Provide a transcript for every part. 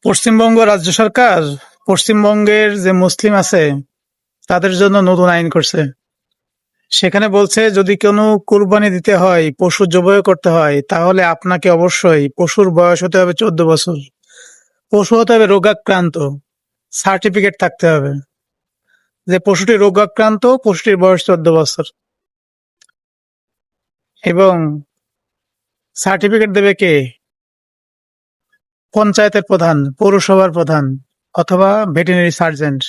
পশ্চিমবঙ্গ রাজ্য সরকার পশ্চিমবঙ্গের যে মুসলিম আছে তাদের জন্য নতুন আইন করছে। সেখানে বলছে যদি কোনো কুরবানি দিতে হয়, পশু জবাই করতে হয়, তাহলে আপনাকে অবশ্যই পশুর বয়স হতে হবে 14 বছর, পশু হতে হবে রোগাক্রান্ত, সার্টিফিকেট থাকতে হবে যে পশুটি রোগাক্রান্ত, পশুটির বয়স 14 বছর। এবং সার্টিফিকেট দেবে কে? পঞ্চায়েতের প্রধান, পৌরসভার প্রধান অথবা ভেটেরিনারি সার্জেন্ট।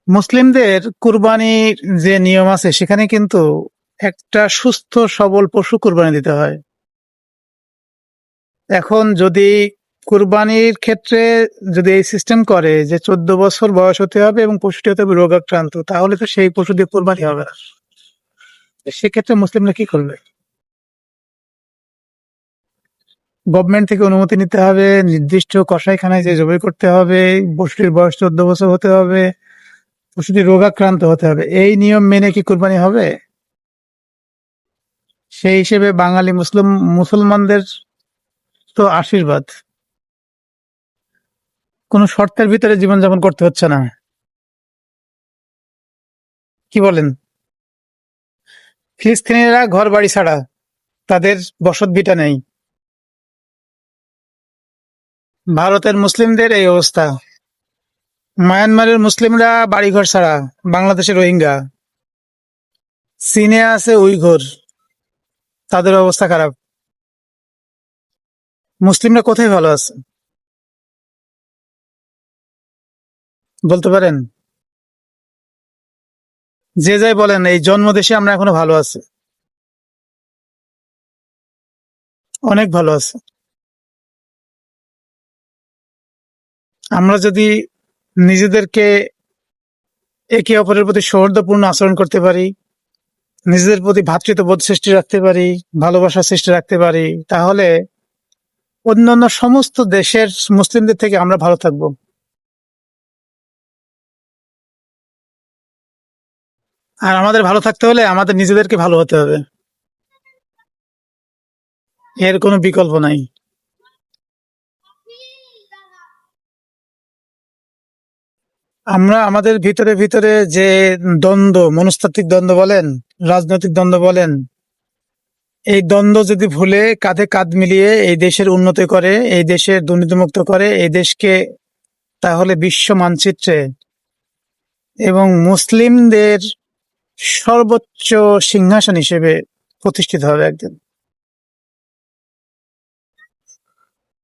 মুসলিমদের কুরবানির যে নিয়ম আছে সেখানে কিন্তু একটা সুস্থ সবল পশু কুরবানি দিতে হয়। এখন যদি কুরবানির ক্ষেত্রে যদি এই সিস্টেম করে যে 14 বছর বয়স হতে হবে এবং পশুটি হতে হবে রোগাক্রান্ত, তাহলে তো সেই পশু দিয়ে কুরবানি হবে না। সেক্ষেত্রে মুসলিমরা কি করবে? গভর্নমেন্ট থেকে অনুমতি নিতে হবে, নির্দিষ্ট কসাইখানায় যে জবাই করতে হবে, পশুটির বয়স 14 বছর হতে হবে, পশুটি রোগাক্রান্ত হতে হবে। এই নিয়ম মেনে কি কুরবানি হবে? সেই হিসেবে বাঙালি মুসলমানদের তো আশীর্বাদ, কোনো শর্তের ভিতরে জীবনযাপন করতে হচ্ছে না। কি বলেন? ফিলিস্তিনিরা ঘর বাড়ি ছাড়া, তাদের বসত ভিটা নেই। ভারতের মুসলিমদের এই অবস্থা। মায়ানমারের মুসলিমরা বাড়িঘর ছাড়া, বাংলাদেশের রোহিঙ্গা। চীনে আছে উইঘুর, তাদের অবস্থা খারাপ। মুসলিমরা কোথায় ভালো আছে বলতে পারেন? যে যাই বলেন, এই জন্মদেশে আমরা এখনো ভালো আছি, অনেক ভালো আছে। আমরা যদি নিজেদেরকে একে অপরের প্রতি সৌহার্দ্যপূর্ণ আচরণ করতে পারি, নিজেদের প্রতি ভ্রাতৃত্ববোধ সৃষ্টি রাখতে পারি, ভালোবাসা সৃষ্টি রাখতে পারি, তাহলে অন্যান্য সমস্ত দেশের মুসলিমদের থেকে আমরা ভালো থাকবো। আর আমাদের ভালো থাকতে হলে আমাদের নিজেদেরকে ভালো হতে হবে, এর কোনো বিকল্প নাই। আমরা আমাদের ভিতরে ভিতরে যে দ্বন্দ্ব, মনস্তাত্ত্বিক দ্বন্দ্ব বলেন, রাজনৈতিক দ্বন্দ্ব বলেন, এই দ্বন্দ্ব যদি ভুলে কাঁধে কাঁধ মিলিয়ে এই দেশের উন্নতি করে, এই দেশের দুর্নীতিমুক্ত করে, এই দেশকে, তাহলে বিশ্ব মানচিত্রে এবং মুসলিমদের সর্বোচ্চ সিংহাসন হিসেবে প্রতিষ্ঠিত হবে একদিন।